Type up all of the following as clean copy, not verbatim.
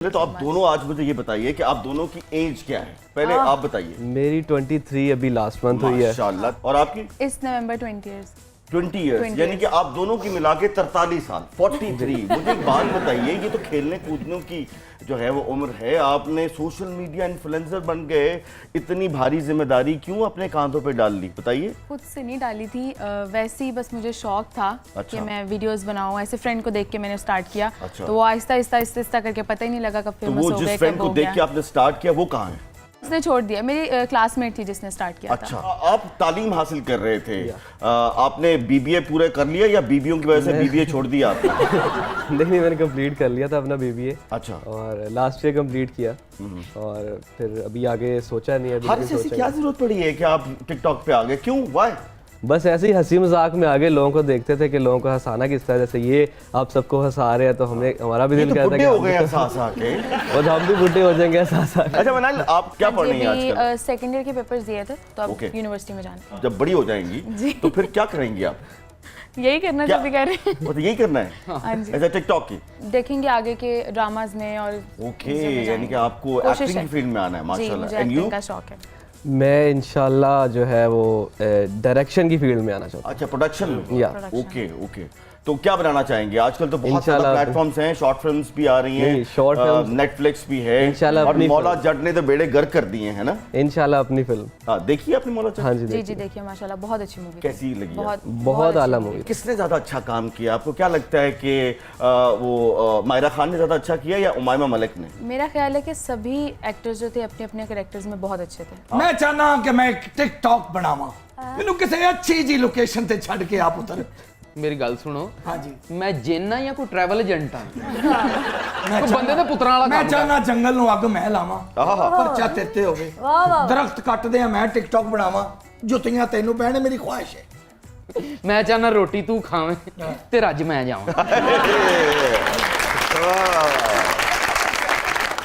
तो आप दोनों आज मुझे ये बताइए कि आप दोनों की एज क्या है, पहले आप बताइए। मेरी 23 अभी लास्ट मंथ हुई है। माशाल्लाह। और आपकी? इस नवंबर 20 इयर्स। 20 इयर्स, यानी कि आप दोनों की मिला के 43 साल 43। मुझे एक बात बताइए, ये तो खेलने कूदने की जो है वो उम्र है, आपने सोशल मीडिया इन्फ्लुएंसर बन गए, इतनी भारी जिम्मेदारी क्यों अपने कांधों पे डाल ली, बताइए। खुद से नहीं डाली थी, वैसे ही बस मुझे शौक था कि मैं वीडियोस बनाऊं। ऐसे फ्रेंड को देख के मैंने स्टार्ट किया। तो वो आहिस्ता आहिस्ता करके पता ही नहीं लगा कब फेमस हो गए। तो वो जिस फ्रेंड को देख के आपने स्टार्ट किया वो कहाँ है? उसने छोड़ दिया, मेरी क्लासमेट थी जिसने स्टार्ट किया अच्छा, था। आप तालीम हासिल कर रहे थे, आपने बीबीए पूरे कर लिया या बीबीओ की वजह से बीबीए छोड़ दिया आपने? नहीं, मैंने कंप्लीट कर लिया था अपना बीबीए। अच्छा। और लास्ट ईयर कंप्लीट किया और फिर अभी आगे सोचा नहीं है। हर से क्या जरूरत पड़ी है कि आप टिकटॉक पे आ गए, क्यों, व्हाई? बस ऐसे ही हंसी मजाक में आगे लोगों को देखते थे कि लोगों को हंसाना किस तरह, जैसे ये आप सबको हंसा रहे हैं तो हमने हमारा भी दिल कहता है कि हो गए हंसा के और हम भी बुढ़े हो जाएंगे हंसा। अच्छा मनाल, आप क्या पढ़ रही हैं आजकल? सेकंड ईयर के पेपर्स दिए थे तो अब यूनिवर्सिटी में जाना। जब बड़ी हो जाएंगी तो फिर क्या करेंगे आप? यही करना जो भी कर रहे हैं। तो यही करना है? हाँ जी। ऐसा टिकटॉक की देखेंगे आगे के ड्रामाज में और ओके, यानी कि आपको एक्टिंग की फील्ड में आना है। माशाल्लाह। And you? का शौक है। मैं इंशाल्लाह जो है वो डायरेक्शन की फील्ड में आना चाहता हूँ। अच्छा, प्रोडक्शन में? या ओके ओके। तो क्या बनाना चाहेंगे? आजकल तो बहुत सारे प्लेटफॉर्म्स हैं, शॉर्ट फिल्म्स भी आ रही हैं, शॉर्ट फिल्म्स, नेटफ्लिक्स भी है, इंशाल्लाह और मौला जट ने तो बेड़े गर्क कर दिए हैं ना। इंशाल्लाह अपनी फिल्म। हाँ, देखिए आपने मौला जट? हाँ जी जी देखिए, माशाल्लाह बहुत अच्छी मूवी। कैसी लगी? बहुत आला मूवी। किसने ज्यादा अच्छा काम किया? आपको क्या लगता है कि वो मायरा खान ने ज्यादा अच्छा किया या उमायमा मलिक ने? मेरा ख्याल है कि सभी एक्टर्स जो थे अपने अपने कैरेक्टर्स में बहुत अच्छे थे। मैं चाहना कि मैं एक टिकटॉक बनावा, मैनू किसी अच्छी जी लोकेशन ते छड़ के आप उतर। मेरी गल सुनो। हाँ जी। मैं जिन या कोई ट्रैवल एजेंट हाँ? कोई बंदे दे पुत्रां वाला मैं काम चाहना जंगल नु अग मैं लावा, परचा तेते होवे, दरख्त कटदे आ मैं टिकटॉक बनावा, जुत्तियां तैनू पहने, मेरी ख्वाहिश है। मैं चाहना रोटी तू खावे ते रज मैं जावां।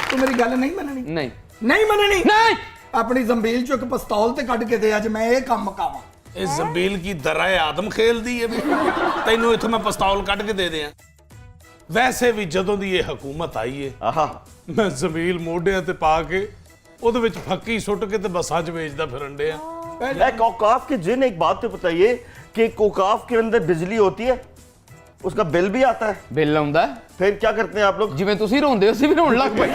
तू मेरी गल नहीं मननी? नहीं नहीं मननी? नहीं। अपनी जंबील चो एक पिस्तौल ते कट के दे, अज मैं ये काम मकावा। इस जंबील की दराए आदम खेल दी है, तेनों इथों मैं पिस्तौल कट के दे दिया। वैसे भी जदों दी ये हुकूमत आई है, मैं जमील मोढियां ते पा के ਉਹਦੇ ਵਿੱਚ फक्की सुट के ते बसां च बेचदा फिरन डे। कोकाफ के जिन, एक बात तो बताइए कि कोकाफ के अंदर बिजली होती है, उसका बिल भी आता है? बिल आउंदा। फिर क्या करते हैं आप लोग? जिवें तुसीं रोंदे हो ਅਸੀਂ भी रोण लग पए।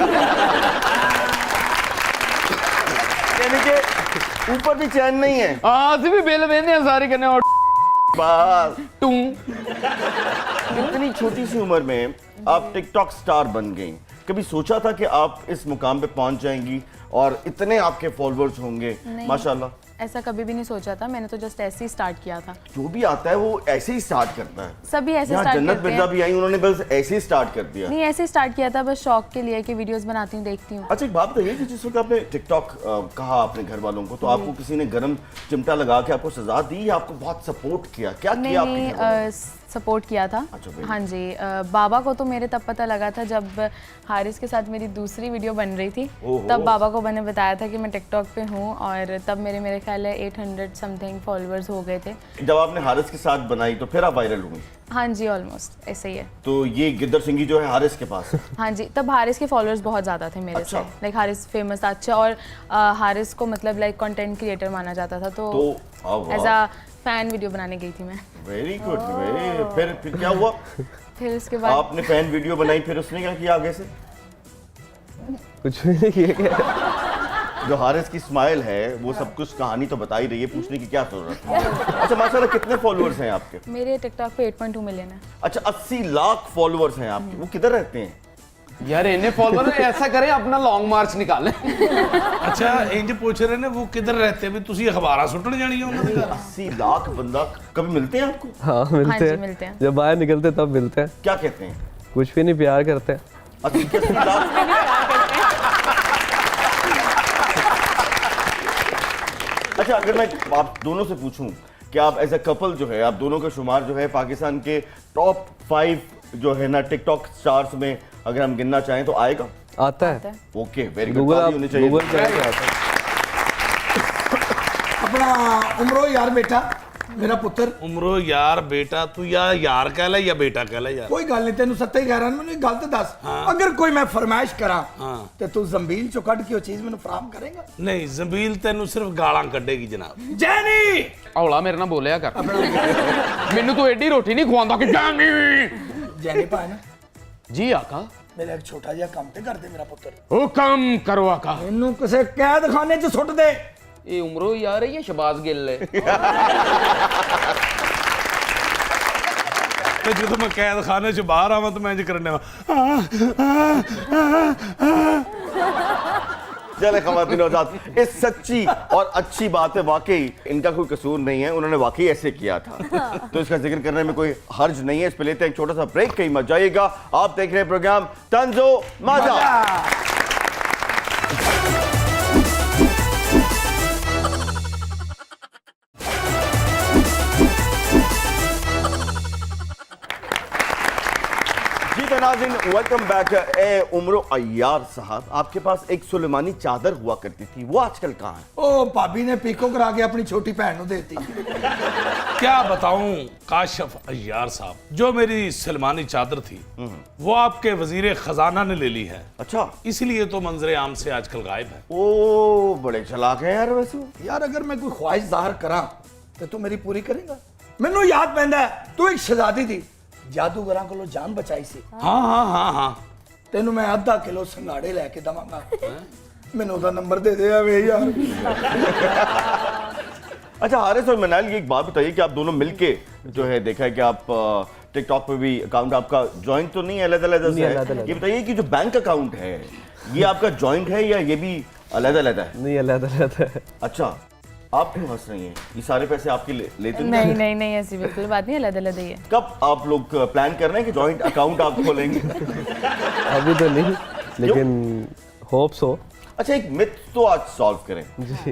यानी कि ऊपर भी चैन नहीं है? हाँ, ਅਸੀਂ भी बिल वेंदे आ सारे कने और बस टू। इतनी छोटी सी उम्र में आप टिकटॉक स्टार बन गई, कभी सोचा था कि आप इस मुकाम पे पहुंच जाएंगी और इतने आपके फॉलोअर्स होंगे? माशाल्लाह। ऐसा कभी भी नहीं सोचा था, मैंने तो जस्ट ऐसे ही स्टार्ट किया था। जो भी आता है वो ऐसे ही स्टार्ट करता है। सभी ऐसे यहाँ स्टार्ट जन्नत करते मिर्जा हैं। भी आई, उन्होंने बस ऐसे ही स्टार्ट कर दिया। नहीं, ऐसे ही स्टार्ट किया था बस शौक के लिए कि वीडियोस बनाती हूँ, देखती हूँ। अच्छा, एक बात बताइए कि जिस वक्त आपने टिकटॉक कहा अपने घर वालों को, तो आपको किसी ने गरम चिमटा लगा के आपको सजा दी या आपको बहुत सपोर्ट किया? क्या किया आपके घर वालों ने? सपोर्ट किया था। अच्छा, हाँ जी। बाबा को तो मेरे तब पता लगा था जब हारिस के साथ मेरी दूसरी वीडियो बन रही थी, तब बाबा को मैंने बताया था कि मैं टिकटॉक पे हूँ, और तब मेरे ख्याल है 800 समथिंग फॉलोअर्स हो गए थे। जब आपने हारिस के साथ बनाई तो फिर आप वायरल हुई? हाँ जी, ऑलमोस्ट ऐसे ही है। तो ये गिद्दर सिंगी जो है हारिस के पास? हाँ जी, तब हारिस के फॉलोअर्स बहुत ज़्यादा थे मेरे से। लाइक हारिस फेमस था अच्छा, और हारिस को मतलब लाइक कंटेंट क्रिएटर माना जाता था, तो एज अ फैन वीडियो बनाने गई थी मैं। Very good, very. फिर क्या हुआ? फिर उसके बाद आपने फैन वीडियो बनाई, फिर उसने क्या किया आगे से? कुछ भी नहीं किया। जो हारिस की स्माइल है वो सब कुछ कहानी तो बता ही रही है, पूछने की क्या जरूरत है। अच्छा, माशाल्लाह, कितने फॉलोअर्स हैं आपके? मेरे टिकटॉक पे 8.2 मिलियन है। अच्छा, 80 लाख फॉलोअर्स हैं आपके। वो किधर रहते हैं? यार इन्हें फॉलोअर ऐसा करें, अपना लॉन्ग मार्च निकालें। अच्छा, इंज पूछ रहे ने वो किधर रहते हैं, भी तुसी अखबारां सुटन जानी है उन्हां दे घर? 80 लाख बंदा, कभी मिलते हैं आपको? हाँ, मिलते हैं। जब बाहर निकलते तब मिलते हैं। क्या कहते हैं? कुछ भी नहीं, प्यार करते हैं। 80 लाख। अच्छा, अगर मैं आप दोनों से पूछूं कि आप एज अ कपल जो है, आप दोनों का शुमार जो है पाकिस्तान के टॉप 5 जो है ना टिकटॉक स्टार्स में अगर हम गिनना चाहें तो आएगा? आता है। Okay, very good. गूगल होनी चाहिए। गूगल पे आता है। अपना उमरो यार बेटा, मेरा पुत्र उमरो यार बेटा तू या यार कह ले या बेटा कह ले यार कोई गल नहीं तेन सत्ते कह रहा मैंने एक गल तो दस अगर कोई मैं फरमाइश करा तो तू जंबील चो कट के वो चीज मैंने फराहम करेगा नहीं जंबील तेन सिर्फ गालां कड्डेगी जनाब जैनी हौला मेरे नाल बोलिया कर ਮੈਨੂੰ ਤੂੰ ਐਡੀ ਰੋਟੀ ਨਹੀਂ ਖਵਾਉਂਦਾ ਕਿ ਜਾਨੀ जैनी भाई ना जी आका मेरा एक छोटा जिहा काम ते कर दे मेरा पुत्र ਹੁਕਮ ਕਰੋ ਆका मैनू किसी कैद खाने च सुट दे ਇਹ ਉਮਰੋ ਯਾਰ ਇਹ ਸ਼ਬਾਜ਼ ਗਿੱਲ ਹੈ ਤੇ ਜਦੋਂ ਮੈਂ ਕੈਦ ਖਾਨੇ ਚ ਬਾਹਰ ਆਵਾਂ ਤਾਂ ਮੈਂ ਇੰਜ ਕਰਨੇ चले खवातीन और हज़रात, इस सच्ची और अच्छी बात है, वाकई इनका कोई कसूर नहीं है, उन्होंने वाकई ऐसे किया था तो इसका जिक्र करने में कोई हर्ज नहीं है। इस पे लेते हैं एक छोटा सा ब्रेक, कहीं मत जाइएगा। आप देख रहे हैं प्रोग्राम तंजो माजा। नाज़रीन वेलकम बैक। ए उमरो अय्यार साहब, आपके पास एक सुलेमानी चादर हुआ करती थी, वो आजकल कहाँ है? ओ भाभी ने पीको करा के अपनी छोटी बहन को देती। क्या बताऊं काशिफ अय्यार साहब, जो मेरी सलमानी चादर थी वो आपके वजीर खजाना ने ले ली है। अच्छा, इसलिए तो मंजरे आम से आजकल गायब है। ओ बड़े चालाक हैं यार। वैसे यार अगर मैं कोई ख्वाहिश जाहिर करा तो तू मेरी पूरी करेगा? मैनू याद पैंदा है तू एक शहजादी थी, जादूगरां कोलों जान बचाई सी। हाँ हाँ हाँ हाँ तेनू मैं आधा किलो संगाड़े लेके दवांगा, मैनू दा नंबर दे दे वे यार। अच्छा हारिस और मनाल, ये एक बात बताइए कि आप दोनों मिलके जो है देखा है कि आप टिकटॉक पे भी अकाउंट आपका जॉइंट तो नहीं है, अलग-अलग है। ये बताइए कि जो बैंक अकाउंट है ये आपका जॉइंट है या ये भी अलग-अलग है? नहीं, अलग-अलग है। अच्छा, आप क्यों हंस रही हैं? ये सारे पैसे आपके लेते नहीं नहीं नहीं, ऐसी बिल्कुल बात नहीं, अलग-अलग ही है। कब आप लोग प्लान कर रहे हैं कि जॉइंट अकाउंट आप खोलेंगे? अभी तो नहीं, लेकिन होप सो। अच्छा, एक मिथ तो आज सॉल्व करें।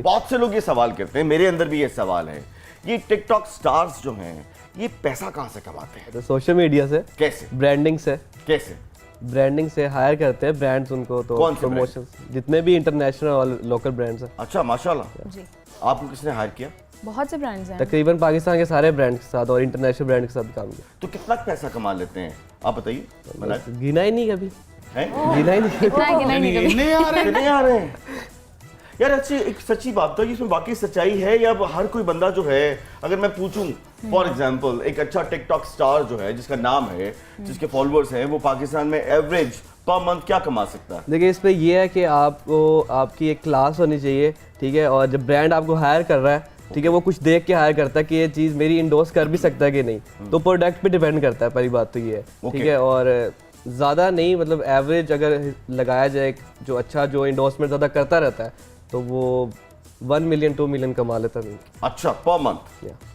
बहुत से लोग ये सवाल करते हैं, मेरे अंदर भी ये सवाल है, ये टिकटॉक स्टार्स जो हैं ये पैसा कहाँ से कमाते हैं? तो सोशल मीडिया से, कैसे? ब्रांडिंग से। कैसे? ब्रांडिंग से हायर करते हैं ब्रांड्स उनको, तो कौन से प्रमोशन जितने भी इंटरनेशनल और लोकल ब्रांड्स हैं। अच्छा माशाल्लाह। जी, आपको किसने हायर किया? बहुत से ब्रांड्स हैं। तकरीबन पाकिस्तान के सारे ब्रांड्स के साथ और इंटरनेशनल ब्रांड के साथ काम किया। तो कितना पैसा कमा लेते हैं आप बताइए? मनाल? गिना ही नहीं कभी, हैं? गिना ही नहीं। कितना है कि नहीं कभी। नहीं आ रहे कितने आ रहे हैं यार? अच्छी एक सच्ची बात तो इसमें बाकी सच्चाई है या हर कोई बंदा जो है, अगर मैं पूछूं फॉर एग्जांपल एक अच्छा टिकटॉक स्टार जो है जिसका नाम है, जिसके फॉलोअर्स हैं, वो पाकिस्तान में एवरेज पर मंथ क्या कमा सकता है? देखिए इस पे ये है कि आपको आपकी एक क्लास होनी चाहिए, ठीक है, और जब ब्रांड आपको हायर कर रहा है, ठीक है, वो कुछ देख के हायर करता है कि ये चीज़ मेरी इंडोर्स कर भी सकता है कि नहीं, तो प्रोडक्ट पे डिपेंड करता है। पहली बात तो ये है, ठीक है, और ज़्यादा नहीं, मतलब एवरेज अगर लगाया जाए, जो अच्छा जो इंडोर्समेंट ज़्यादा करता रहता है तो वो 1 मिलियन 2 मिलियन कमा लेता नहीं। अच्छा, पर मंथ।